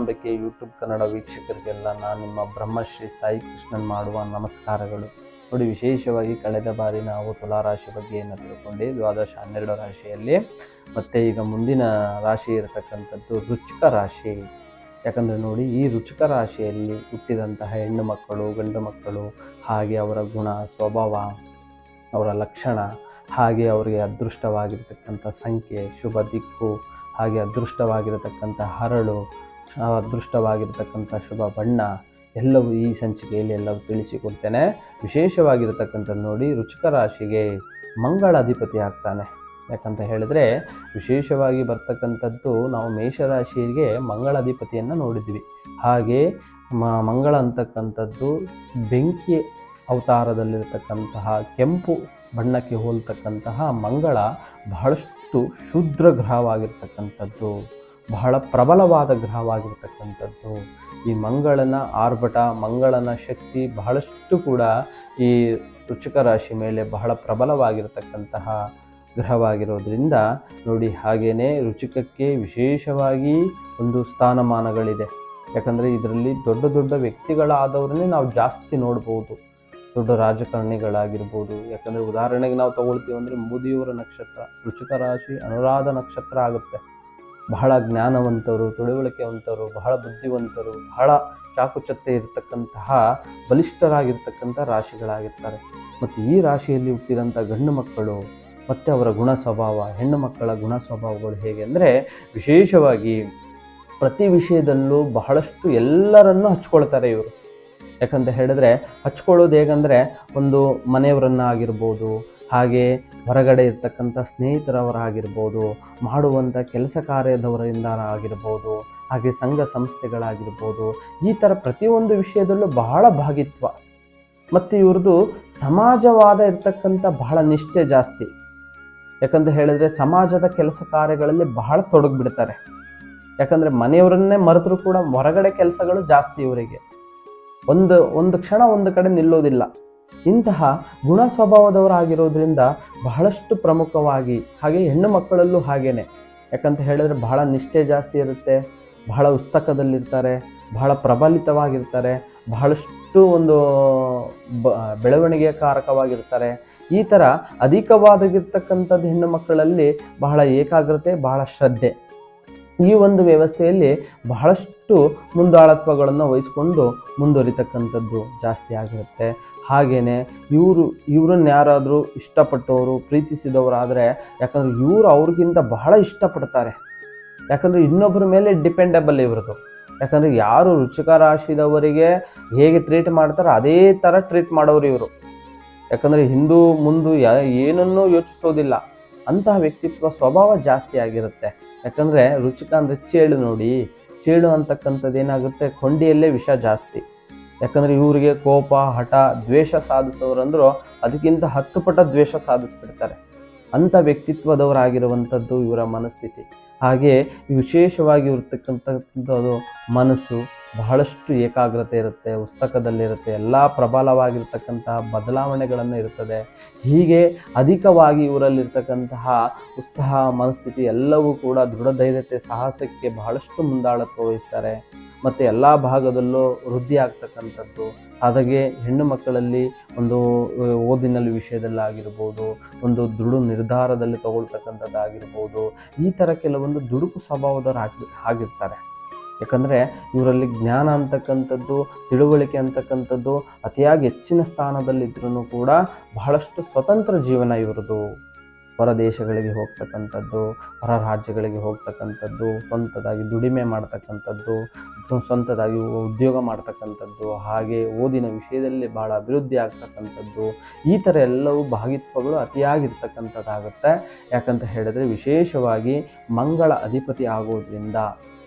ಮೂಢನಂಬಿಕೆ ಯೂಟ್ಯೂಬ್ ಕನ್ನಡ ವೀಕ್ಷಕರಿಗೆಲ್ಲ ನಾನು ನಿಮ್ಮ ಬ್ರಹ್ಮಶ್ರೀ ಸಾಯಿ ಕೃಷ್ಣನ್ ಮಾಡುವ ನಮಸ್ಕಾರಗಳು. ನೋಡಿ, ವಿಶೇಷವಾಗಿ ಕಳೆದ ಬಾರಿ ನಾವು ತುಲಾರಾಶಿ ಬಗ್ಗೆ ಏನು ತಿಳ್ಕೊಂಡು ದ್ವಾದಶ 12 ರಾಶಿಯಲ್ಲಿ, ಮತ್ತು ಈಗ ಮುಂದಿನ ರಾಶಿ ಇರತಕ್ಕಂಥದ್ದು ವೃಶ್ಚಿಕ ರಾಶಿ. ಯಾಕಂದರೆ ನೋಡಿ, ಈ ವೃಶ್ಚಿಕ ರಾಶಿಯಲ್ಲಿ ಹುಟ್ಟಿದಂತಹ ಹೆಣ್ಣು ಮಕ್ಕಳು, ಗಂಡು ಮಕ್ಕಳು, ಹಾಗೆ ಅವರ ಗುಣ ಸ್ವಭಾವ, ಅವರ ಲಕ್ಷಣ, ಹಾಗೆ ಅವರಿಗೆ ಅದೃಷ್ಟವಾಗಿರ್ತಕ್ಕಂಥ ಸಂಖ್ಯೆ, ಶುಭ ದಿಕ್ಕು, ಹಾಗೆ ಅದೃಷ್ಟವಾಗಿರತಕ್ಕಂಥ ಹರಳು, ಅದೃಷ್ಟವಾಗಿರತಕ್ಕಂಥ ಶುಭ ಬಣ್ಣ ಎಲ್ಲವೂ ಈ ಸಂಚಿಕೆಯಲ್ಲಿ ಎಲ್ಲವೂ ತಿಳಿಸಿಕೊಡ್ತೇನೆ. ವಿಶೇಷವಾಗಿರತಕ್ಕಂಥದ್ದು ನೋಡಿ, ವೃಶ್ಚಿಕ ರಾಶಿಗೆ ಮಂಗಳ ಅಧಿಪತಿ ಆಗ್ತಾನೆ. ಯಾಕಂತ ಹೇಳಿದ್ರೆ ವಿಶೇಷವಾಗಿ ಬರ್ತಕ್ಕಂಥದ್ದು ನಾವು ಮೇಷರಾಶಿಗೆ ಮಂಗಳ ಅಧಿಪತಿಯನ್ನು ನೋಡಿದ್ವಿ. ಹಾಗೆ ಮಂಗಳ ಅಂತಕ್ಕಂಥದ್ದು ಬೆಂಕಿ ಅವತಾರದಲ್ಲಿರತಕ್ಕಂತಹ ಕೆಂಪು ಬಣ್ಣಕ್ಕೆ ಹೋಲ್ತಕ್ಕಂತಹ ಮಂಗಳ ಬಹಳಷ್ಟು ಶುದ್ರ ಗ್ರಹವಾಗಿರ್ತಕ್ಕಂಥದ್ದು, ಬಹಳ ಪ್ರಬಲವಾದ ಗ್ರಹವಾಗಿರ್ತಕ್ಕಂಥದ್ದು. ಈ ಮಂಗಳನ ಆರ್ಭಟ, ಮಂಗಳನ ಶಕ್ತಿ ಬಹಳಷ್ಟು ಕೂಡ ಈ ವೃಶ್ಚಿಕ ರಾಶಿ ಮೇಲೆ ಬಹಳ ಪ್ರಬಲವಾಗಿರತಕ್ಕಂತಹ ಗ್ರಹವಾಗಿರೋದ್ರಿಂದ ನೋಡಿ, ಹಾಗೆಯೇ ವೃಶ್ಚಿಕಕ್ಕೆ ವಿಶೇಷವಾಗಿ ಒಂದು ಸ್ಥಾನಮಾನಗಳಿದೆ. ಯಾಕಂದರೆ ಇದರಲ್ಲಿ ದೊಡ್ಡ ದೊಡ್ಡ ವ್ಯಕ್ತಿಗಳಾದವ್ರನ್ನೇ ನಾವು ಜಾಸ್ತಿ ನೋಡ್ಬೋದು, ದೊಡ್ಡ ರಾಜಕಾರಣಿಗಳಾಗಿರ್ಬೋದು. ಯಾಕಂದರೆ ಉದಾಹರಣೆಗೆ ನಾವು ತಗೊಳ್ತೀವಿ ಅಂದರೆ ಮೋದಿಯವರ ನಕ್ಷತ್ರ ವೃಶ್ಚಿಕ ರಾಶಿ ಅನುರಾಧ ನಕ್ಷತ್ರ ಆಗುತ್ತೆ. ಬಹಳ ಜ್ಞಾನವಂತರು, ತಿಳುವಳಿಕೆವಂತರು, ಬಹಳ ಬುದ್ಧಿವಂತರು, ಬಹಳ ಚಾಕುಚಕ್ಯ ಇರತಕ್ಕಂತಹ ಬಲಿಷ್ಠರಾಗಿರ್ತಕ್ಕಂಥ ರಾಶಿಗಳಾಗಿರ್ತಾರೆ. ಮತ್ತು ಈ ರಾಶಿಯಲ್ಲಿ ಹುಟ್ಟಿದಂಥ ಗಂಡು ಮಕ್ಕಳು ಮತ್ತು ಅವರ ಗುಣ ಸ್ವಭಾವ, ಹೆಣ್ಣು ಮಕ್ಕಳ ಗುಣ ಸ್ವಭಾವಗಳು ಹೇಗೆ ಅಂದರೆ ವಿಶೇಷವಾಗಿ ಪ್ರತಿ ವಿಷಯದಲ್ಲೂ ಬಹಳಷ್ಟು ಎಲ್ಲರನ್ನೂ ಹಚ್ಕೊಳ್ತಾರೆ ಇವರು. ಯಾಕಂತ ಹೇಳಿದ್ರೆ ಹಚ್ಕೊಳ್ಳೋದು ಹೇಗಂದರೆ, ಒಂದು ಮನೆಯವರನ್ನ ಆಗಿರ್ಬೋದು, ಹಾಗೆ ಹೊರಗಡೆ ಇರ್ತಕ್ಕಂಥ ಸ್ನೇಹಿತರವರಾಗಿರ್ಬೋದು, ಮಾಡುವಂಥ ಕೆಲಸ ಕಾರ್ಯದವರಿಂದ ಆಗಿರ್ಬೋದು, ಹಾಗೆ ಸಂಘ ಸಂಸ್ಥೆಗಳಾಗಿರ್ಬೋದು, ಈ ಥರ ಪ್ರತಿಯೊಂದು ವಿಷಯದಲ್ಲೂ ಬಹಳ ಭಾಗಿತ್ವ. ಮತ್ತು ಇವ್ರದ್ದು ಸಮಾಜವಾದ ಇರ್ತಕ್ಕಂಥ ಬಹಳ ನಿಷ್ಠೆ ಜಾಸ್ತಿ. ಯಾಕಂತ ಹೇಳಿದ್ರೆ ಸಮಾಜದ ಕೆಲಸ ಕಾರ್ಯಗಳಲ್ಲಿ ಬಹಳ ತೊಡಗಿಬಿಡ್ತಾರೆ. ಯಾಕಂದರೆ ಮನೆಯವರನ್ನೇ ಮರೆತರೂ ಕೂಡ ಹೊರಗಡೆ ಕೆಲಸಗಳು ಜಾಸ್ತಿ ಇವರಿಗೆ. ಒಂದು ಕ್ಷಣ ಒಂದು ಕಡೆ ನಿಲ್ಲೋದಿಲ್ಲ. ಇಂತಹ ಗುಣ ಸ್ವಭಾವದವರಾಗಿರೋದ್ರಿಂದ ಬಹಳಷ್ಟು ಪ್ರಮುಖವಾಗಿ, ಹಾಗೆ ಹೆಣ್ಣು ಮಕ್ಕಳಲ್ಲೂ ಹಾಗೇನೆ. ಯಾಕಂತ ಹೇಳಿದ್ರೆ ಬಹಳ ನಿಷ್ಠೆ ಜಾಸ್ತಿ ಇರುತ್ತೆ, ಬಹಳ ಉತ್ಸುಕದಲ್ಲಿರ್ತಾರೆ, ಬಹಳ ಪ್ರಬಲಿತವಾಗಿರ್ತಾರೆ, ಬಹಳಷ್ಟು ಒಂದು ಬೆಳವಣಿಗೆ ಕಾರಕವಾಗಿರ್ತಾರೆ. ಈ ಥರ ಅಧಿಕವಾಗಿರ್ತಕ್ಕಂಥದ್ದು ಹೆಣ್ಣು ಮಕ್ಕಳಲ್ಲಿ ಬಹಳ ಏಕಾಗ್ರತೆ, ಬಹಳ ಶ್ರದ್ಧೆ, ಈ ಒಂದು ವ್ಯವಸ್ಥೆಯಲ್ಲಿ ಬಹಳಷ್ಟು ಮುಂದಾಳತ್ವಗಳನ್ನು ವಹಿಸ್ಕೊಂಡು ಮುಂದುವರಿತಕ್ಕಂಥದ್ದು ಜಾಸ್ತಿ ಆಗಿರುತ್ತೆ. ಹಾಗೆಯೇ ಇವ್ರನ್ನ ಯಾರಾದರೂ ಇಷ್ಟಪಟ್ಟವರು, ಪ್ರೀತಿಸಿದವರಾದರೆ, ಯಾಕಂದರೆ ಇವರು ಅವ್ರಿಗಿಂತ ಬಹಳ ಇಷ್ಟಪಡ್ತಾರೆ. ಯಾಕಂದರೆ ಇನ್ನೊಬ್ಬರ ಮೇಲೆ ಡಿಪೆಂಡಬಲ್ ಇವ್ರದ್ದು. ಯಾಕಂದರೆ ಯಾರು ವೃಶ್ಚಿಕ ರಾಶಿದವರಿಗೆ ಹೇಗೆ ಟ್ರೀಟ್ ಮಾಡ್ತಾರೋ ಅದೇ ಥರ ಟ್ರೀಟ್ ಮಾಡೋರು ಇವರು. ಯಾಕಂದರೆ ಹಿಂದೂ ಮುಂದೆ ಏನನ್ನೂ ಯೋಚಿಸೋದಿಲ್ಲ, ಅಂತಹ ವ್ಯಕ್ತಿತ್ವ ಸ್ವಭಾವ ಜಾಸ್ತಿ ಆಗಿರುತ್ತೆ. ಯಾಕಂದರೆ ವೃಶ್ಚಿಕ ಅಂದರೆ ಚೇಳು. ನೋಡಿ, ಚೇಳು ಅಂತಕ್ಕಂಥದ್ದು ಏನಾಗುತ್ತೆ, ಕೊಂಡಿಯಲ್ಲೇ ವಿಷ ಜಾಸ್ತಿ. ಯಾಕಂದರೆ ಇವರಿಗೆ ಕೋಪ, ಹಠ, ದ್ವೇಷ ಸಾಧಿಸೋರಂದ್ರೂ ಅದಕ್ಕಿಂತ 10 ಪಟ ದ್ವೇಷ ಸಾಧಿಸ್ಬಿಡ್ತಾರೆ. ಅಂಥ ವ್ಯಕ್ತಿತ್ವದವರಾಗಿರುವಂಥದ್ದು ಇವರ ಮನಸ್ಥಿತಿ. ಹಾಗೆ ವಿಶೇಷವಾಗಿ ಇರ್ತಕ್ಕಂಥದ್ದು ಮನಸ್ಸು ಬಹಳಷ್ಟು ಏಕಾಗ್ರತೆ ಇರುತ್ತೆ, ಪುಸ್ತಕದಲ್ಲಿರುತ್ತೆ, ಎಲ್ಲ ಪ್ರಬಲವಾಗಿರ್ತಕ್ಕಂತಹ ಬದಲಾವಣೆಗಳನ್ನು ಇರ್ತದೆ. ಹೀಗೆ ಅಧಿಕವಾಗಿ ಇವರಲ್ಲಿರ್ತಕ್ಕಂತಹ ಉತ್ಸಾಹ, ಮನಸ್ಥಿತಿ ಎಲ್ಲವೂ ಕೂಡ ದೃಢಧೈರ್ಯತೆ, ಸಾಹಸಕ್ಕೆ ಬಹಳಷ್ಟು ಮುಂದಾಳತ್ವ ವಹಿಸ್ತಾರೆ. ಮತ್ತು ಎಲ್ಲ ಭಾಗದಲ್ಲೂ ವೃದ್ಧಿ ಆಗ್ತಕ್ಕಂಥದ್ದು. ಹಾಗೆ ಹೆಣ್ಣು ಮಕ್ಕಳಲ್ಲಿ ಒಂದು ಓದಿನಲ್ಲಿ ವಿಷಯದಲ್ಲಾಗಿರ್ಬೋದು, ಒಂದು ದೃಢ ನಿರ್ಧಾರದಲ್ಲಿ ತಗೊಳ್ತಕ್ಕಂಥದ್ದಾಗಿರ್ಬೋದು, ಈ ಥರ ಕೆಲವೊಂದು ದುಡುಕು ಸ್ವಭಾವದವರು ಆಗಿರ್ತಾರೆ. ಯಾಕಂದರೆ ಇವರಲ್ಲಿ ಜ್ಞಾನ ಅಂತಕ್ಕಂಥದ್ದು, ತಿಳುವಳಿಕೆ ಅಂತಕ್ಕಂಥದ್ದು ಅತಿಯಾಗಿ ಹೆಚ್ಚಿನ ಸ್ಥಾನದಲ್ಲಿದ್ರೂ ಕೂಡ ಬಹಳಷ್ಟು ಸ್ವತಂತ್ರ ಜೀವನ ಇವ್ರದ್ದು. ಹೊರ ದೇಶಗಳಿಗೆ ಹೋಗ್ತಕ್ಕಂಥದ್ದು, ಹೊರ ರಾಜ್ಯಗಳಿಗೆ ಹೋಗ್ತಕ್ಕಂಥದ್ದು, ಸ್ವಂತದಾಗಿ ದುಡಿಮೆ ಮಾಡ್ತಕ್ಕಂಥದ್ದು, ಸ್ವಂತದಾಗಿ ಉದ್ಯೋಗ ಮಾಡ್ತಕ್ಕಂಥದ್ದು, ಹಾಗೆ ಓದಿನ ವಿಷಯದಲ್ಲಿ ಭಾಳ ಅಭಿವೃದ್ಧಿ ಆಗ್ತಕ್ಕಂಥದ್ದು, ಈ ಥರ ಎಲ್ಲವೂ ಭಾಗಿತ್ವಗಳು ಅತಿಯಾಗಿರ್ತಕ್ಕಂಥದ್ದಾಗುತ್ತೆ. ಯಾಕಂತ ಹೇಳಿದ್ರೆ ವಿಶೇಷವಾಗಿ ಮಂಗಳ ಅಧಿಪತಿ ಆಗೋದ್ರಿಂದ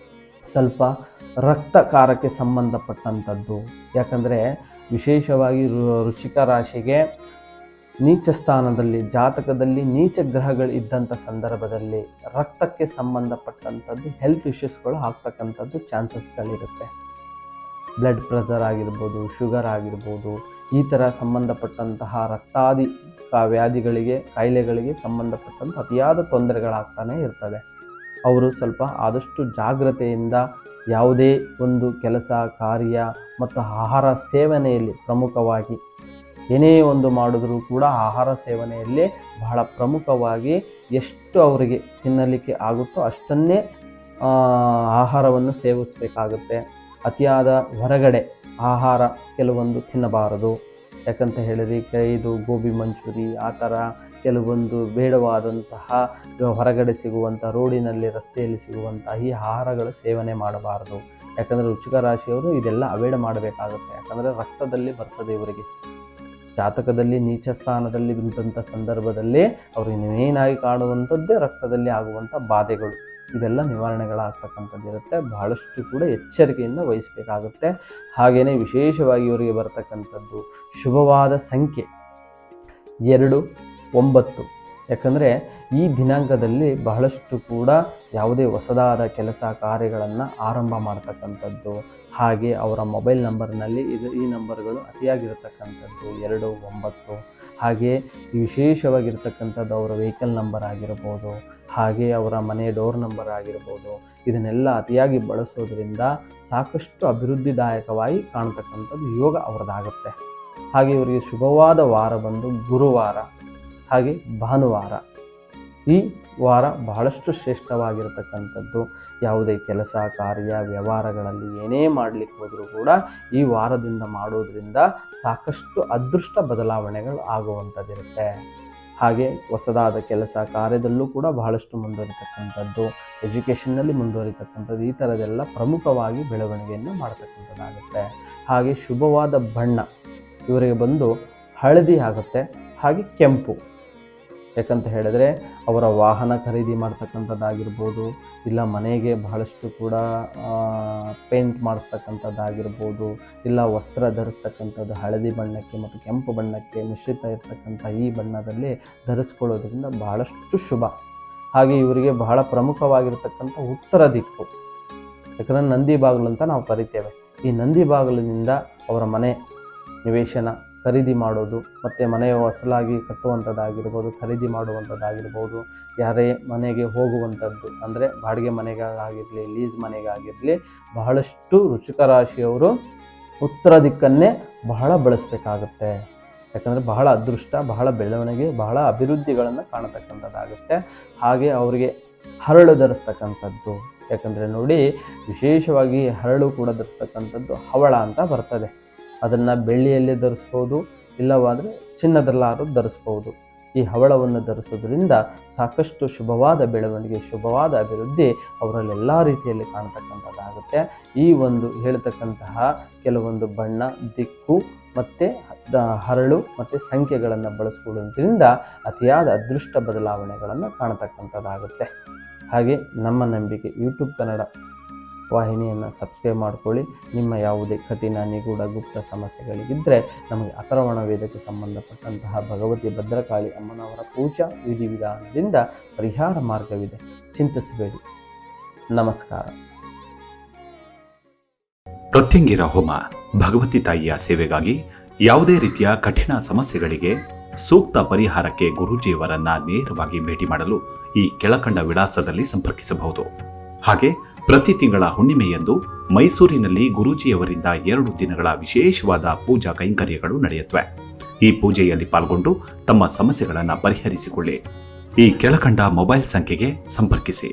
ಸ್ವಲ್ಪ ರಕ್ತಕಾರಕ್ಕೆ ಸಂಬಂಧಪಟ್ಟಂಥದ್ದು. ಯಾಕಂದರೆ ವಿಶೇಷವಾಗಿ ವೃಶ್ಚಿಕ ರಾಶಿಗೆ ನೀಚ ಸ್ಥಾನದಲ್ಲಿ, ಜಾತಕದಲ್ಲಿ ನೀಚ ಗ್ರಹಗಳು ಇದ್ದಂಥ ಸಂದರ್ಭದಲ್ಲಿ ರಕ್ತಕ್ಕೆ ಸಂಬಂಧಪಟ್ಟಂಥದ್ದು ಹೆಲ್ತ್ ಇಶ್ಯೂಸ್ಗಳು ಆಗ್ತಕ್ಕಂಥದ್ದು ಚಾನ್ಸಸ್ಗಳಿರುತ್ತೆ. ಬ್ಲಡ್ ಪ್ರೆಷರ್ ಆಗಿರ್ಬೋದು, ಶುಗರ್ ಆಗಿರ್ಬೋದು, ಈ ಥರ ಸಂಬಂಧಪಟ್ಟಂತಹ ರಕ್ತಾದಿ ವ್ಯಾಧಿಗಳಿಗೆ, ಕಾಯಿಲೆಗಳಿಗೆ ಸಂಬಂಧಪಟ್ಟಂಥ ಅತಿಯಾದ ತೊಂದರೆಗಳಾಗ್ತಾನೆ ಇರ್ತವೆ. ಅವರು ಸ್ವಲ್ಪ ಆದಷ್ಟು ಜಾಗ್ರತೆಯಿಂದ ಯಾವುದೇ ಒಂದು ಕೆಲಸ ಕಾರ್ಯ ಮತ್ತು ಆಹಾರ ಸೇವನೆಯಲ್ಲಿ ಪ್ರಮುಖವಾಗಿ ಏನೇ ಒಂದು ಮಾಡಿದ್ರೂ ಕೂಡ ಆಹಾರ ಸೇವನೆಯಲ್ಲಿ ಬಹಳ ಪ್ರಮುಖವಾಗಿ ಎಷ್ಟು ಅವರಿಗೆ ತಿನ್ನಲಿಕ್ಕೆ ಆಗುತ್ತೋ ಅಷ್ಟನ್ನೇ ಆಹಾರವನ್ನು ಸೇವಿಸಬೇಕಾಗುತ್ತೆ. ಅತಿಯಾದ ಹೊರಗಡೆ ಆಹಾರ ಕೆಲವೊಂದು ತಿನ್ನಬಾರದು. ಯಾಕಂತ ಹೇಳಿದರೆ ಇದು ಗೋಬಿ ಮಂಚೂರಿ ಆ ಥರ ಕೆಲವೊಂದು ಬೇಡವಾದಂತಹ ಹೊರಗಡೆ ಸಿಗುವಂಥ ರೋಡಿನಲ್ಲಿ ರಸ್ತೆಯಲ್ಲಿ ಸಿಗುವಂತಹ ಈ ಆಹಾರಗಳ ಸೇವನೆ ಮಾಡಬಾರದು. ಯಾಕಂದರೆ ವೃಶ್ಚಿಕ ರಾಶಿಯವರು ಇದೆಲ್ಲ ಅವಾಯ್ಡ್ ಮಾಡಬೇಕಾಗುತ್ತೆ. ಯಾಕಂದರೆ ರಕ್ತದಲ್ಲಿ ಬರ್ತದೆ ಇವರಿಗೆ, ಜಾತಕದಲ್ಲಿ ನೀಚ ಸ್ಥಾನದಲ್ಲಿ ಬಿದ್ದಂಥ ಸಂದರ್ಭದಲ್ಲಿ ಅವ್ರಿಗೆ ಮೇಯ್ನಾಗಿ ಕಾಣುವಂಥದ್ದೇ ರಕ್ತದಲ್ಲಿ ಆಗುವಂಥ ಬಾಧೆಗಳು. ಇದೆಲ್ಲ ನಿವಾರಣೆಗಳಾಗ್ತಕ್ಕಂಥದ್ದು ಇರುತ್ತೆ. ಬಹಳಷ್ಟು ಕೂಡ ಎಚ್ಚರಿಕೆಯಿಂದ ವಹಿಸಬೇಕಾಗುತ್ತೆ. ಹಾಗೆಯೇ ವಿಶೇಷವಾಗಿ ಇವರಿಗೆ ಬರ್ತಕ್ಕಂಥದ್ದು ಶುಭವಾದ ಸಂಖ್ಯೆ 2, 9. ಯಾಕಂದರೆ ಈ ದಿನಾಂಕದಲ್ಲಿ ಬಹಳಷ್ಟು ಕೂಡ ಯಾವುದೇ ಹೊಸದಾದ ಕೆಲಸ ಕಾರ್ಯಗಳನ್ನು ಆರಂಭ ಮಾಡ್ತಕ್ಕಂಥದ್ದು. ಹಾಗೆ ಅವರ ಮೊಬೈಲ್ ನಂಬರ್ನಲ್ಲಿ ಈ ನಂಬರ್ಗಳು ಅತಿಯಾಗಿರತಕ್ಕಂಥದ್ದು 2, 9. ಹಾಗೆ ವಿಶೇಷವಾಗಿರ್ತಕ್ಕಂಥದ್ದು ಅವರ ವೆಹಿಕಲ್ ನಂಬರ್ ಆಗಿರ್ಬೋದು, ಹಾಗೆ ಅವರ ಮನೆ ಡೋರ್ ನಂಬರ್ ಆಗಿರ್ಬೋದು. ಇದನ್ನೆಲ್ಲ ಅತಿಯಾಗಿ ಬಳಸೋದ್ರಿಂದ ಸಾಕಷ್ಟು ಅಭಿವೃದ್ಧಿದಾಯಕವಾಗಿ ಕಾಣ್ತಕ್ಕಂಥದ್ದು ಯೋಗ ಅವರದಾಗುತ್ತೆ. ಹಾಗೆ ಇವರಿಗೆ ಶುಭವಾದ ವಾರ ಬಂದು ಗುರುವಾರ ಹಾಗೆ ಭಾನುವಾರ. ಈ ವಾರ ಬಹಳಷ್ಟು ಶ್ರೇಷ್ಠವಾಗಿರತಕ್ಕಂಥದ್ದು. ಯಾವುದೇ ಕೆಲಸ ಕಾರ್ಯ ವ್ಯವಹಾರಗಳಲ್ಲಿ ಏನೇ ಮಾಡಲಿಕ್ಕೆ ಹೋದರೂ ಕೂಡ ಈ ವಾರದಿಂದ ಮಾಡೋದ್ರಿಂದ ಸಾಕಷ್ಟು ಅದೃಷ್ಟ ಬದಲಾವಣೆಗಳು ಆಗುವಂಥದ್ದಿರುತ್ತೆ. ಹಾಗೆ ಹೊಸದಾದ ಕೆಲಸ ಕಾರ್ಯದಲ್ಲೂ ಕೂಡ ಬಹಳಷ್ಟು ಮುಂದುವರಿತಕ್ಕಂಥದ್ದು, ಎಜುಕೇಷನ್ನಲ್ಲಿ ಮುಂದುವರಿತಕ್ಕಂಥದ್ದು, ಈ ಥರದೆಲ್ಲ ಪ್ರಮುಖವಾಗಿ ಬೆಳವಣಿಗೆಯನ್ನು ಮಾಡ್ತಕ್ಕಂಥದ್ದಾಗುತ್ತೆ. ಹಾಗೆ ಶುಭವಾದ ಬಣ್ಣ ಇವರಿಗೆ ಬಂದು ಹಳದಿ ಆಗುತ್ತೆ, ಹಾಗೆ ಕೆಂಪು. ಯಾಕಂತ ಹೇಳಿದ್ರೆ ಅವರ ವಾಹನ ಖರೀದಿ ಮಾಡ್ತಕ್ಕಂಥದ್ದಾಗಿರ್ಬೋದು, ಇಲ್ಲ ಮನೆಗೆ ಬಹಳಷ್ಟು ಕೂಡ ಪೇಂಟ್ ಮಾಡಿಸ್ತಕ್ಕಂಥದ್ದಾಗಿರ್ಬೋದು, ಇಲ್ಲ ವಸ್ತ್ರ ಧರಿಸ್ತಕ್ಕಂಥದ್ದು ಹಳದಿ ಬಣ್ಣಕ್ಕೆ ಮತ್ತು ಕೆಂಪು ಬಣ್ಣಕ್ಕೆ ಮಿಶ್ರಿತ ಇರ್ತಕ್ಕಂಥ ಈ ಬಣ್ಣದಲ್ಲಿ ಧರಿಸ್ಕೊಳ್ಳೋದ್ರಿಂದ ಬಹಳಷ್ಟು ಶುಭ. ಹಾಗೆ ಇವರಿಗೆ ಬಹಳ ಪ್ರಮುಖವಾಗಿರ್ತಕ್ಕಂಥ ಉತ್ತರ ದಿಕ್ಕು. ಯಾಕಂದರೆ ನಂದಿ ಬಾಗಿಲು ಅಂತ ನಾವು ಕರಿತೇವೆ. ಈ ನಂದಿ ಬಾಗಿಲಿನಿಂದ ಅವರ ಮನೆ ನಿವೇಶನ ಖರೀದಿ ಮಾಡೋದು, ಮತ್ತು ಮನೆಯ ಹೊಸಲಾಗಿ ಕಟ್ಟುವಂಥದ್ದಾಗಿರ್ಬೋದು, ಖರೀದಿ ಮಾಡುವಂಥದ್ದಾಗಿರ್ಬೋದು, ಯಾರೇ ಮನೆಗೆ ಹೋಗುವಂಥದ್ದು ಅಂದರೆ ಬಾಡಿಗೆ ಮನೆಗಾಗಿರಲಿ ಲೀಸ್ ಮನೆಗಾಗಿರಲಿ, ಬಹಳಷ್ಟು ವೃಶ್ಚಿಕ ರಾಶಿಯವರು ಉತ್ತರ ದಿಕ್ಕನ್ನೇ ಬಹಳ ಬಳಸಬೇಕಾಗುತ್ತೆ. ಯಾಕಂದರೆ ಬಹಳ ಅದೃಷ್ಟ, ಬಹಳ ಬೆಳವಣಿಗೆ, ಬಹಳ ಅಭಿವೃದ್ಧಿಗಳನ್ನು ಕಾಣತಕ್ಕಂಥದ್ದಾಗುತ್ತೆ. ಹಾಗೆ ಅವರಿಗೆ ಹರಳು ಧರಿಸ್ತಕ್ಕಂಥದ್ದು. ಯಾಕಂದರೆ ನೋಡಿ, ವಿಶೇಷವಾಗಿ ಹರಳು ಕೂಡ ಧರಿಸ್ತಕ್ಕಂಥದ್ದು ಹವಳ ಅಂತ ಬರ್ತದೆ. ಅದನ್ನು ಬೆಳ್ಳಿಯಲ್ಲೇ ಧರಿಸ್ಬೋದು, ಇಲ್ಲವಾದರೆ ಚಿನ್ನದಲ್ಲಾದರೂ ಧರಿಸ್ಬೋದು. ಈ ಹವಳವನ್ನು ಧರಿಸೋದ್ರಿಂದ ಸಾಕಷ್ಟು ಶುಭವಾದ ಬೆಳವಣಿಗೆ, ಶುಭವಾದ ಅಭಿವೃದ್ಧಿ ಅವರಲ್ಲೆಲ್ಲ ರೀತಿಯಲ್ಲಿ ಕಾಣ್ತಕ್ಕಂಥದ್ದಾಗುತ್ತೆ. ಈ ಒಂದು ಹೇಳ್ತಕ್ಕಂತಹ ಕೆಲವೊಂದು ಬಣ್ಣ, ದಿಕ್ಕು ಮತ್ತು ಹರಳು ಮತ್ತು ಸಂಖ್ಯೆಗಳನ್ನು ಬಳಸ್ಕೊಳ್ಳೋದ್ರಿಂದ ಅತಿಯಾದ ಅದೃಷ್ಟ ಬದಲಾವಣೆಗಳನ್ನು ಕಾಣತಕ್ಕಂಥದ್ದಾಗುತ್ತೆ. ಹಾಗೆ ನಮ್ಮ ನಂಬಿಕೆ ಯೂಟ್ಯೂಬ್ ಕನ್ನಡ ವಾಹಿನಿಯನ್ನು ಸಬ್ಸ್ಕ್ರೈಬ್ ಮಾಡ್ಕೊಳ್ಳಿ. ನಿಮ್ಮ ಯಾವುದೇ ಕಠಿಣ ನಿಗೂಢ ಗುಪ್ತ ಸಮಸ್ಯೆಗಳಿದ್ದರೆ ನಮಗೆ ಅಥರ್ವಣ ವೇದಕ್ಕೆ ಸಂಬಂಧಪಟ್ಟಂತಹ ಭಗವತಿ ಭದ್ರಕಾಳಿ ಅಮ್ಮನವರ ಪೂಜಾ ವಿಧಿವಿಧಾನದಿಂದ ಪರಿಹಾರ ಮಾರ್ಗವಿದೆ, ಚಿಂತಿಸಬೇಡಿ. ನಮಸ್ಕಾರ. ಪ್ರತ್ಯಂಗಿರ ಹೋಮ ಭಗವತಿ ತಾಯಿಯ ಸೇವೆಗಾಗಿ ಯಾವುದೇ ರೀತಿಯ ಕಠಿಣ ಸಮಸ್ಯೆಗಳಿಗೆ ಸೂಕ್ತ ಪರಿಹಾರಕ್ಕೆ ಗುರೂಜಿಯವರನ್ನ ನೇರವಾಗಿ ಭೇಟಿ ಮಾಡಲು ಈ ಕೆಳಕಂಡ ವಿಳಾಸದಲ್ಲಿ ಸಂಪರ್ಕಿಸಬಹುದು. ಹಾಗೆ ಪ್ರತಿ ತಿಂಗಳ ಹುಣ್ಣಿಮೆಯಂದು ಮೈಸೂರಿನಲ್ಲಿ ಗುರೂಜಿಯವರಿಂದ 2 ದಿನಗಳ ವಿಶೇಷವಾದ ಪೂಜಾ ಕೈಂಕರ್ಯಗಳು ನಡೆಯುತ್ತವೆ. ಈ ಪೂಜೆಯಲ್ಲಿ ಪಾಲ್ಗೊಂಡು ತಮ್ಮ ಸಮಸ್ಯೆಗಳನ್ನು ಪರಿಹರಿಸಿಕೊಳ್ಳಿ. ಈ ಕೆಳಕಂಡ ಮೊಬೈಲ್ ಸಂಖ್ಯೆಗೆ ಸಂಪರ್ಕಿಸಿ.